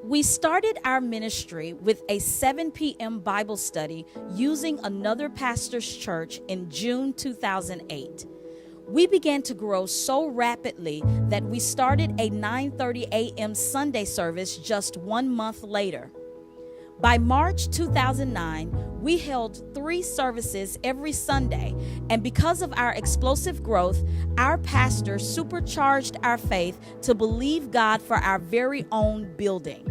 We started our ministry with a 7 p.m. Bible study using another pastor's church in June 2008. We began to grow so rapidly that we started a 9:30 a.m. Sunday service just 1 month later. By March 2009, we held 3 services every Sunday, and because of our explosive growth, our pastor supercharged our faith to believe God for our very own building.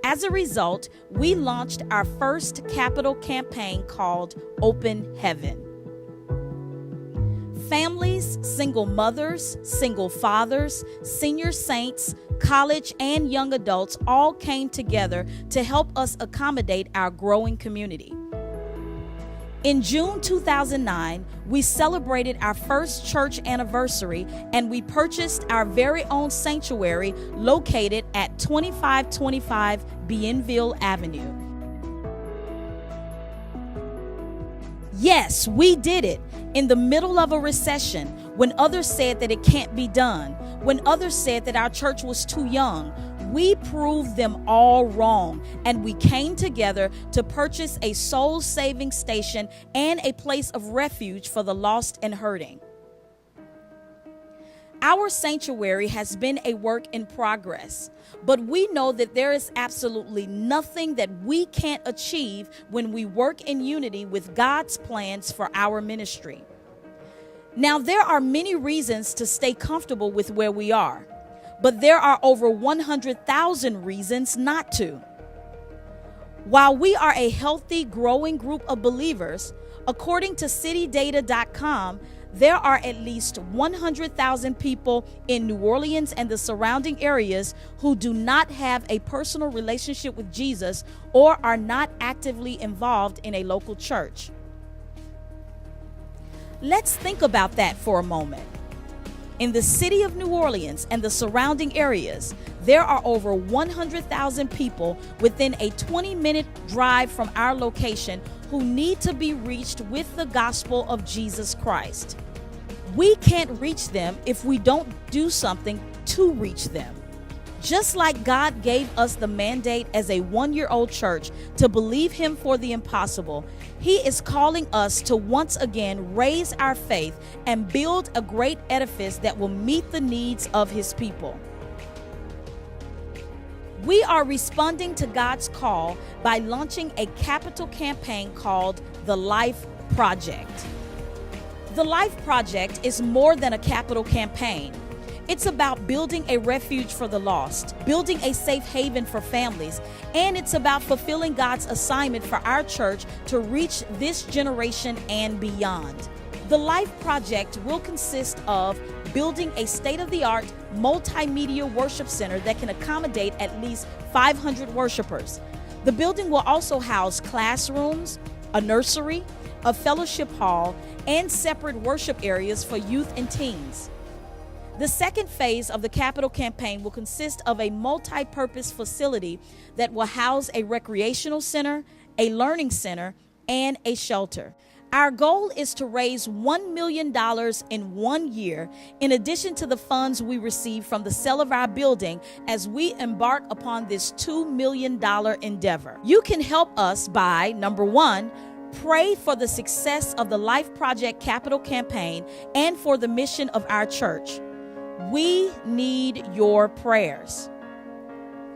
As a result, we launched our first capital campaign called Open Heaven. Families, single mothers, single fathers, senior saints, college and young adults all came together to help us accommodate our growing community. In June 2009, we celebrated our first church anniversary and we purchased our very own sanctuary located at 2525 Bienville Avenue. Yes, we did it in the middle of a recession when others said that it can't be done, when others said that our church was too young. We proved them all wrong, and we came together to purchase a soul-saving station and a place of refuge for the lost and hurting. Our sanctuary has been a work in progress, but we know that there is absolutely nothing that we can't achieve when we work in unity with God's plans for our ministry. Now, there are many reasons to stay comfortable with where we are, but there are over 100,000 reasons not to. While we are a healthy, growing group of believers, according to citydata.com, there are at least 100,000 people in New Orleans and the surrounding areas who do not have a personal relationship with Jesus or are not actively involved in a local church. Let's think about that for a moment. In the city of New Orleans and the surrounding areas, there are over 100,000 people within a 20-minute drive from our location who need to be reached with the gospel of Jesus Christ. We can't reach them if we don't do something to reach them. Just like God gave us the mandate as a 1-year-old church to believe Him for the impossible, He is calling us to once again raise our faith and build a great edifice that will meet the needs of His people. We are responding to God's call by launching a capital campaign called The Life Project. The Life Project is more than a capital campaign. It's about building a refuge for the lost, building a safe haven for families, and it's about fulfilling God's assignment for our church to reach this generation and beyond. The Life Project will consist of building a state-of-the-art multimedia worship center that can accommodate at least 500 worshipers. The building will also house classrooms, a nursery, a fellowship hall, and separate worship areas for youth and teens. The second phase of the capital campaign will consist of a multi-purpose facility that will house a recreational center, a learning center, and a shelter. Our goal is to raise $1 million in 1 year, in addition to the funds we receive from the sale of our building as we embark upon this $2 million endeavor. You can help us by, number 1, pray for the success of the Life Project capital campaign and for the mission of our church. We need your prayers.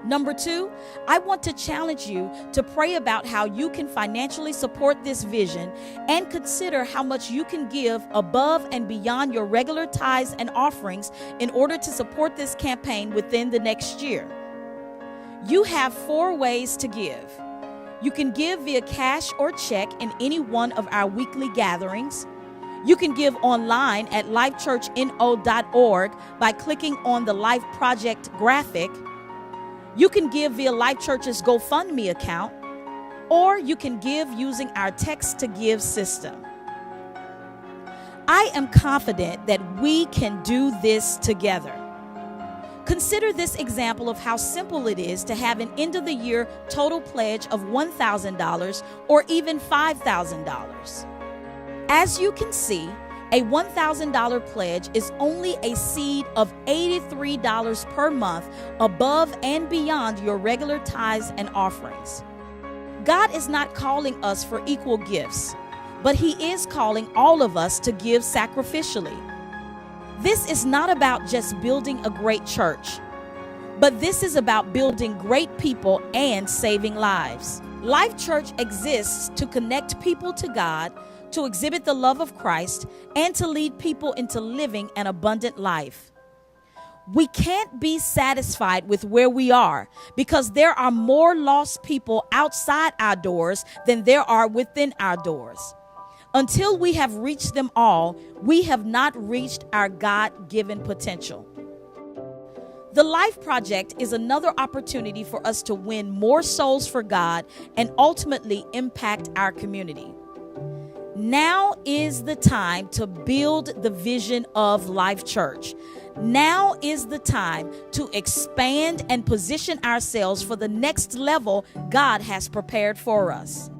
Number 2, I want to challenge you to pray about how you can financially support this vision and consider how much you can give above and beyond your regular tithes and offerings in order to support this campaign within the next year. You have 4 ways to give. You can give via cash or check in any one of our weekly gatherings. You can give online at lifechurchno.org by clicking on the Life Project graphic. You can give via Life Church's GoFundMe account, or you can give using our text-to-give system. I am confident that we can do this together. Consider this example of how simple it is to have an end-of-the-year total pledge of $1,000 or even $5,000. As you can see, A $1,000 pledge is only a seed of $83 per month above and beyond your regular tithes and offerings. God is not calling us for equal gifts, but He is calling all of us to give sacrificially. This is not about just building a great church, but this is about building great people and saving lives. Life Church exists to connect people to God, to exhibit the love of Christ, and to lead people into living an abundant life. We can't be satisfied with where we are because there are more lost people outside our doors than there are within our doors. Until we have reached them all, we have not reached our God-given potential. The Life Project is another opportunity for us to win more souls for God and ultimately impact our community. Now is the time to build the vision of Life Church. Now is the time to expand and position ourselves for the next level God has prepared for us.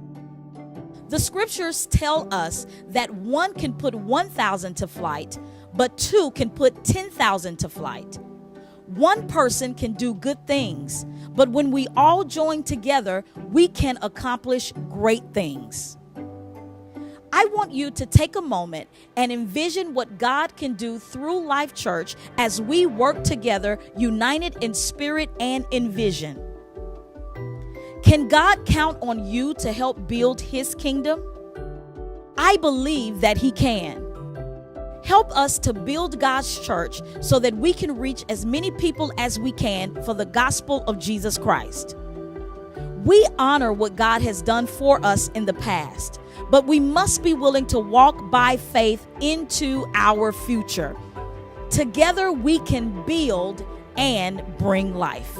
The scriptures tell us that one can put 1,000 to flight, but two can put 10,000 to flight. One person can do good things, but when we all join together, we can accomplish great things. I want you to take a moment and envision what God can do through Life Church as we work together, united in spirit and in vision. Can God count on you to help build His kingdom? I believe that He can. Help us to build God's church so that we can reach as many people as we can for the gospel of Jesus Christ. We honor what God has done for us in the past, but we must be willing to walk by faith into our future. Together we can build and bring life.